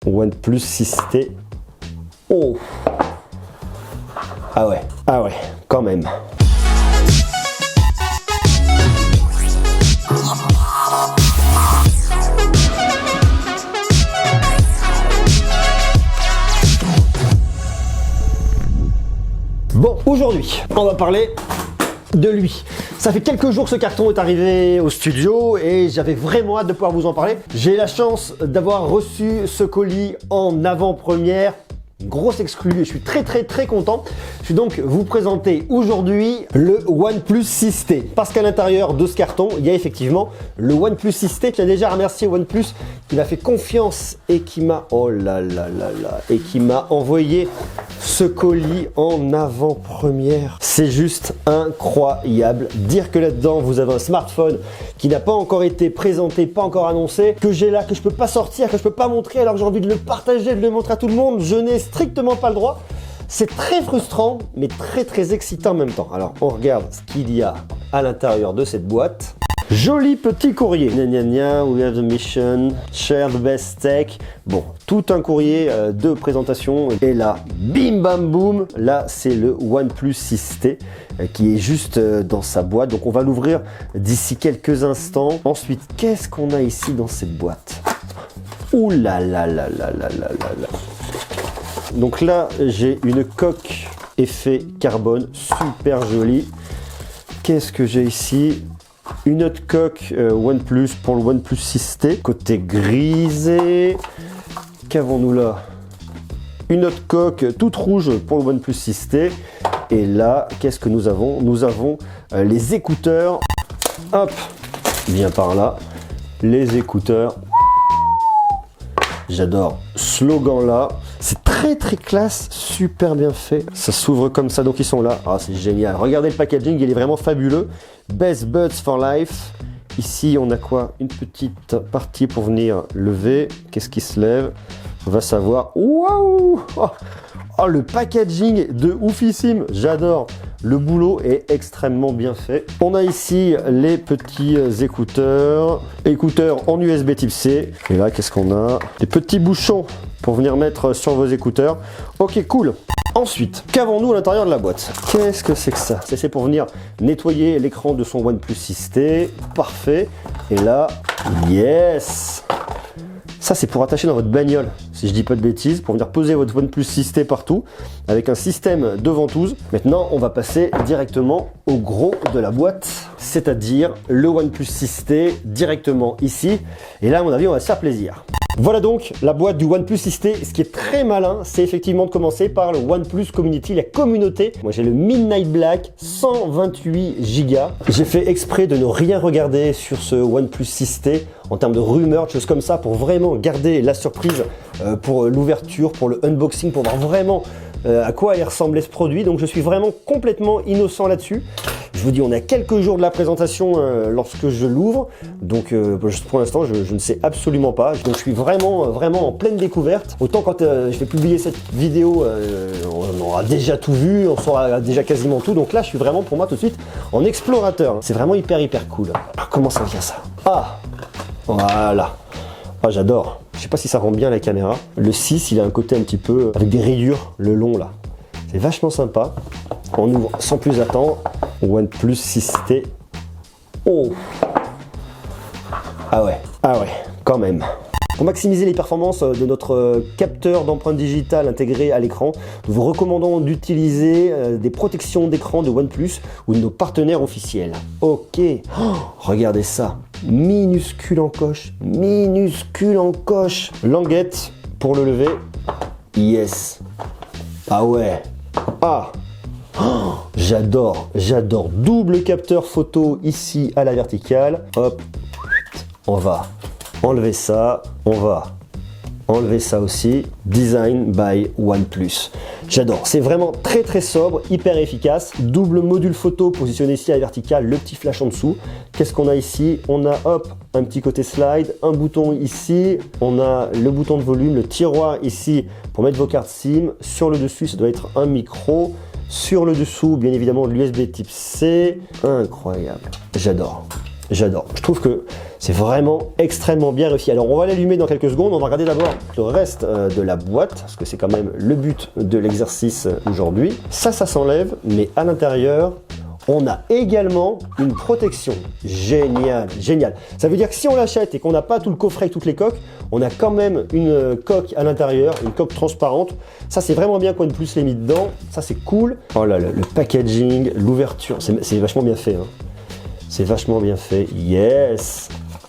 OnePlus 6T. Oh! Ah ouais, quand même. Bon, aujourd'hui, on va parler de lui. Ça fait quelques jours que ce carton est arrivé au studio et j'avais vraiment hâte de pouvoir vous en parler. J'ai la chance d'avoir reçu ce colis en avant-première. Grosse exclue et je suis très content. Je vais donc vous présenter aujourd'hui le OnePlus 6T parce qu'à l'intérieur de ce carton il y a effectivement le OnePlus 6T. Je tiens déjà à remercier OnePlus qui m'a fait confiance et qui m'a envoyé ce colis en avant-première. C'est juste incroyable. Dire que là-dedans vous avez un smartphone qui n'a pas encore été présenté, pas encore annoncé, que j'ai là, que je peux pas sortir, que je peux pas montrer alors que j'ai envie de le partager, de le montrer à tout le monde, je n'ai strictement pas le droit. C'est très frustrant, mais très excitant en même temps. Alors, on regarde ce qu'il y a à l'intérieur de cette boîte. Joli petit courrier. Gna gna gna, we have the mission, share the best tech. Bon, tout un courrier de présentation. Et là, bim bam boum, là c'est le OnePlus 6T qui est juste dans sa boîte. Donc on va l'ouvrir d'ici quelques instants. Ensuite, qu'est-ce qu'on a ici dans cette boîte? Ouh là là là là là là là là. Donc là, j'ai une coque effet carbone, super jolie. Qu'est-ce que j'ai ici? Une autre coque OnePlus pour le OnePlus 6T, côté grisé. Qu'avons-nous là? Une autre coque toute rouge pour le OnePlus 6T. Et là, qu'est-ce que nous avons? Nous avons les écouteurs. Hop, viens par là. Les écouteurs. J'adore slogan là. C'est très classe, super bien fait. Ça s'ouvre comme ça, donc ils sont là. Ah, c'est génial. Regardez le packaging, il est vraiment fabuleux. Best Buds for Life. Ici, on a quoi? Une petite partie pour venir lever. Qu'est-ce qui se lève? On va savoir. Waouh! Oh, le packaging de oufissime. J'adore. Le boulot est extrêmement bien fait. On a ici les petits écouteurs. Écouteurs en USB type C. Et là, qu'est-ce qu'on a? Des petits bouchons pour venir mettre sur vos écouteurs. Ok, cool. Ensuite, qu'avons-nous à l'intérieur de la boîte? Qu'est-ce que c'est que ça? C'est pour venir nettoyer l'écran de son OnePlus 6T. Parfait. Et là, yes! Ça, c'est pour attacher dans votre bagnole, si je dis pas de bêtises, pour venir poser votre OnePlus 6T partout, avec un système de ventouse. Maintenant, on va passer directement au gros de la boîte, c'est-à-dire le OnePlus 6T directement ici. Et là, à mon avis, on va se faire plaisir. Voilà donc la boîte du OnePlus 6T. Ce qui est très malin, c'est effectivement de commencer par le OnePlus Community, la communauté. Moi, j'ai le Midnight Black, 128 Go. J'ai fait exprès de ne rien regarder sur ce OnePlus 6T en termes de rumeurs, de choses comme ça, pour vraiment garder la surprise pour l'ouverture, pour le unboxing, pour voir vraiment à quoi il ressemblait ce produit. Donc je suis vraiment complètement innocent là-dessus. Je vous dis, on est à quelques jours de la présentation lorsque je l'ouvre. Donc pour l'instant, je ne sais absolument pas. Donc je suis vraiment en pleine découverte. Autant quand je vais publier cette vidéo, on aura déjà tout vu, on saura déjà quasiment tout. Donc là, je suis vraiment pour moi tout de suite en explorateur. C'est vraiment hyper cool. Alors, comment ça vient ça? Ah, voilà. Ah, j'adore. Je sais pas si ça rend bien la caméra. Le 6, il a un côté un petit peu avec des rayures, le long là. C'est vachement sympa. On ouvre sans plus attendre. OnePlus 6T. Oh! Ah ouais, quand même. Pour maximiser les performances de notre capteur d'empreinte digitale intégré à l'écran, nous vous recommandons d'utiliser des protections d'écran de OnePlus ou de nos partenaires officiels. Ok, oh, regardez ça, minuscule en coche, languette pour le lever, yes, ah ouais, ah, oh, j'adore, double capteur photo ici à la verticale, hop, on va enlever ça, on va enlever ça aussi. Design by OnePlus. J'adore, c'est vraiment très sobre, hyper efficace. Double module photo positionné ici à la verticale, le petit flash en dessous. Qu'est-ce qu'on a ici? On a hop, un petit côté slide, un bouton ici, on a le bouton de volume, le tiroir ici pour mettre vos cartes SIM. Sur le dessus, ça doit être un micro. Sur le dessous, bien évidemment, l'USB type C. Incroyable, j'adore. J'adore. Je trouve que c'est vraiment extrêmement bien réussi. Alors on va l'allumer dans quelques secondes, on va regarder d'abord le reste de la boîte, parce que c'est quand même le but de l'exercice aujourd'hui. Ça s'enlève, mais à l'intérieur, on a également une protection. Génial, génial. Ça veut dire que si on l'achète et qu'on n'a pas tout le coffret avec toutes les coques, on a quand même une coque à l'intérieur, une coque transparente. Ça, c'est vraiment bien qu'OnePlus l'ait mis dedans. Ça, c'est cool. Oh là là, le packaging, l'ouverture, c'est vachement bien fait, hein. C'est vachement bien fait. Yes!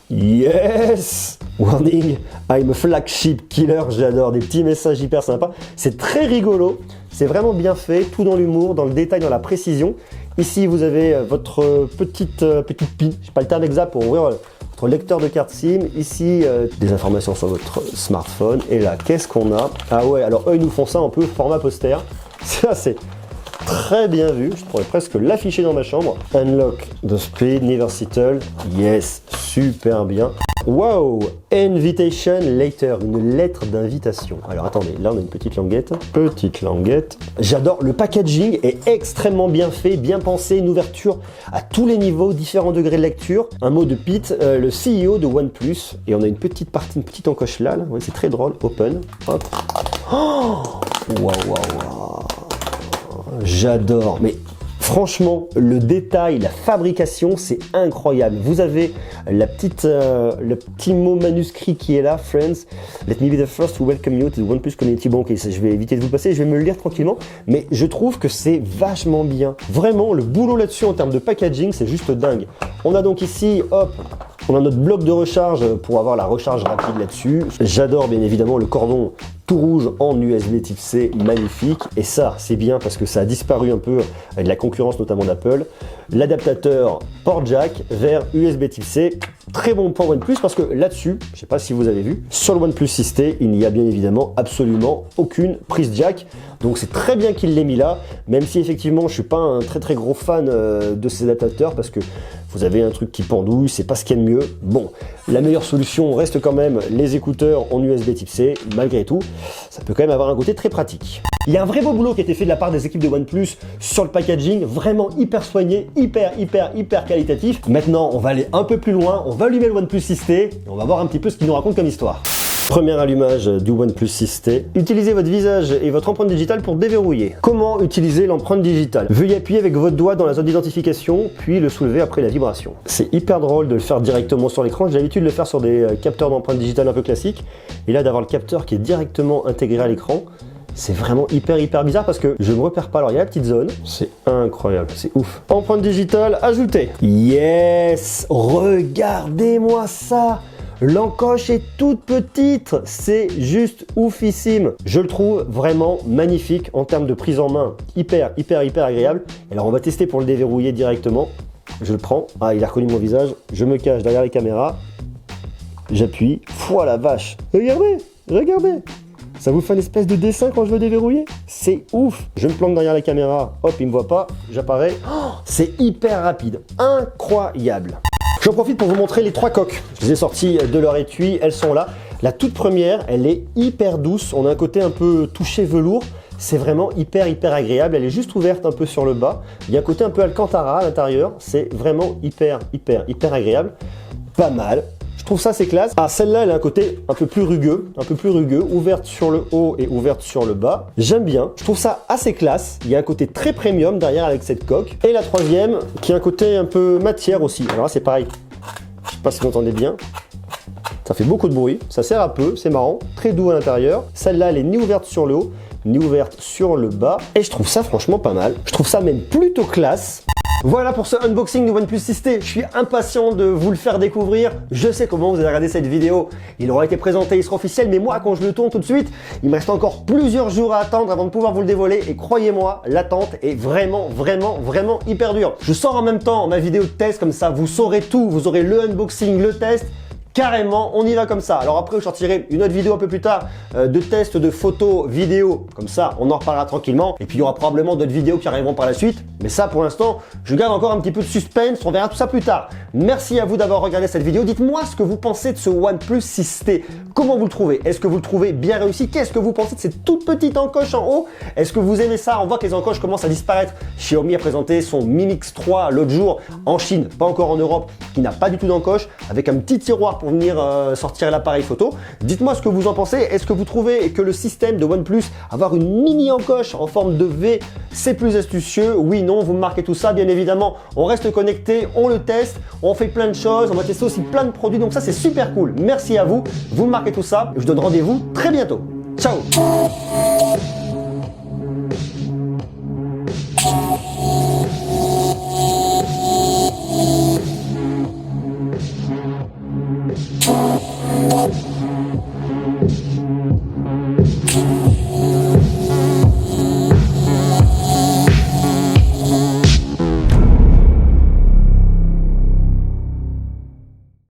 Yes! Warning, I'm a flagship killer. J'adore, des petits messages hyper sympas. C'est très rigolo. C'est vraiment bien fait, tout dans l'humour, dans le détail, dans la précision. Ici, vous avez votre petite pin, je sais pas le terme exact pour ouvrir votre lecteur de carte SIM. Ici, des informations sur votre smartphone. Et là, qu'est-ce qu'on a? Ah ouais, alors eux, ils nous font ça un peu format poster. Ça, c'est très bien vu. Je pourrais presque l'afficher dans ma chambre. Unlock the speed, never settle. Yes, super bien. Wow, invitation letter, une lettre d'invitation. Alors attendez, là on a une petite languette. Petite languette. J'adore, le packaging est extrêmement bien fait, bien pensé, une ouverture à tous les niveaux, différents degrés de lecture. Un mot de Pete, le CEO de OnePlus. Et on a une petite partie, une petite encoche là. Ouais, c'est très drôle. Open. Hop. Oh, wow, wow, wow. J'adore, mais franchement, le détail, la fabrication, c'est incroyable. Vous avez le petit mot manuscrit qui est là, Friends, let me be the first to welcome you to the OnePlus Community. Bon, ok, je vais éviter de vous le passer, je vais me le lire tranquillement, mais je trouve que c'est vachement bien. Vraiment, le boulot là-dessus en termes de packaging, c'est juste dingue. On a donc ici, hop, on a notre bloc de recharge pour avoir la recharge rapide là-dessus. J'adore bien évidemment le cordon tout rouge en USB type C, magnifique. Et ça, c'est bien parce que ça a disparu un peu de la concurrence, notamment d'Apple. L'adaptateur port jack vers USB type C. Très bon pour OnePlus parce que là-dessus, je ne sais pas si vous avez vu, sur le OnePlus 6T, il n'y a bien évidemment absolument aucune prise jack. Donc c'est très bien qu'il l'ait mis là, même si effectivement je ne suis pas un très gros fan de ces adaptateurs parce que vous avez un truc qui pendouille, c'est pas ce qu'il y a de mieux. Bon, la meilleure solution reste quand même les écouteurs en USB type C, malgré tout. Ça peut quand même avoir un côté très pratique. Il y a un vrai beau boulot qui a été fait de la part des équipes de OnePlus sur le packaging, vraiment hyper soigné, hyper qualitatif. Maintenant, on va aller un peu plus loin, on va allumer le OnePlus 6T et on va voir un petit peu ce qu'il nous raconte comme histoire. Premier allumage du OnePlus 6T. Utilisez votre visage et votre empreinte digitale pour déverrouiller. Comment utiliser l'empreinte digitale? Veuillez appuyer avec votre doigt dans la zone d'identification, puis le soulever après la vibration. C'est hyper drôle de le faire directement sur l'écran. J'ai l'habitude de le faire sur des capteurs d'empreinte digitale un peu classiques. Et là, d'avoir le capteur qui est directement intégré à l'écran, c'est vraiment hyper bizarre parce que je ne me repère pas. Alors il y a la petite zone, c'est incroyable, c'est ouf. Empreinte digitale ajoutée. Yes, regardez-moi ça. L'encoche est toute petite, c'est juste oufissime. Je le trouve vraiment magnifique en termes de prise en main, hyper agréable. Alors on va tester pour le déverrouiller directement. Je le prends, ah il a reconnu mon visage, je me cache derrière les caméras, j'appuie, foi la vache. Regardez, ça vous fait une espèce de dessin quand je veux déverrouiller? C'est ouf. Je me planque derrière la caméra, hop il me voit pas, j'apparais. Oh, c'est hyper rapide, incroyable. J'en profite pour vous montrer les trois coques. Je les ai sorties de leur étui, elles sont là. La toute première, elle est hyper douce. On a un côté un peu touché velours. C'est vraiment hyper agréable. Elle est juste ouverte un peu sur le bas. Il y a un côté un peu Alcantara à l'intérieur. C'est vraiment hyper agréable. Pas mal. Je trouve ça c'est classe. Ah, celle-là, elle a un côté un peu plus rugueux, ouverte sur le haut et ouverte sur le bas. J'aime bien. Je trouve ça assez classe. Il y a un côté très premium derrière avec cette coque. Et la troisième, qui a un côté un peu matière aussi. Alors là, c'est pareil. Je sais pas si vous entendez bien. Ça fait beaucoup de bruit. Ça sert à peu. C'est marrant. Très doux à l'intérieur. Celle-là, elle est ni ouverte sur le haut, ni ouverte sur le bas. Et je trouve ça franchement pas mal. Je trouve ça même plutôt classe. Voilà pour ce unboxing du OnePlus 6T, je suis impatient de vous le faire découvrir. Je sais comment vous allez regarder cette vidéo, il aura été présenté, il sera officiel, mais moi quand je le tourne tout de suite, il me reste encore plusieurs jours à attendre avant de pouvoir vous le dévoiler et croyez-moi, l'attente est vraiment hyper dure. Je sors en même temps ma vidéo de test, comme ça vous saurez tout, vous aurez le unboxing, le test carrément, on y va comme ça. Alors après, je sortirai une autre vidéo un peu plus tard de test de photos, vidéos, comme ça, on en reparlera tranquillement. Et puis il y aura probablement d'autres vidéos qui arriveront par la suite. Mais ça, pour l'instant, je garde encore un petit peu de suspense, on verra tout ça plus tard. Merci à vous d'avoir regardé cette vidéo. Dites-moi ce que vous pensez de ce OnePlus 6T. Comment vous le trouvez? Est-ce que vous le trouvez bien réussi? Qu'est-ce que vous pensez de cette toute petite encoche en haut? Est-ce que vous aimez ça? On voit que les encoches commencent à disparaître. Xiaomi a présenté son Mi Mix 3 l'autre jour en Chine, pas encore en Europe, qui n'a pas du tout d'encoche, avec un petit tiroir pour venir sortir l'appareil photo. Dites-moi ce que vous en pensez. Est-ce que vous trouvez que le système de OnePlus, avoir une mini encoche en forme de V, c'est plus astucieux? Oui, non, vous me marquez tout ça. Bien évidemment, on reste connecté, on le teste, on fait plein de choses, on va tester aussi plein de produits. Donc ça, c'est super cool. Merci à vous. Vous me marquez tout ça. Je vous donne rendez-vous très bientôt. Ciao!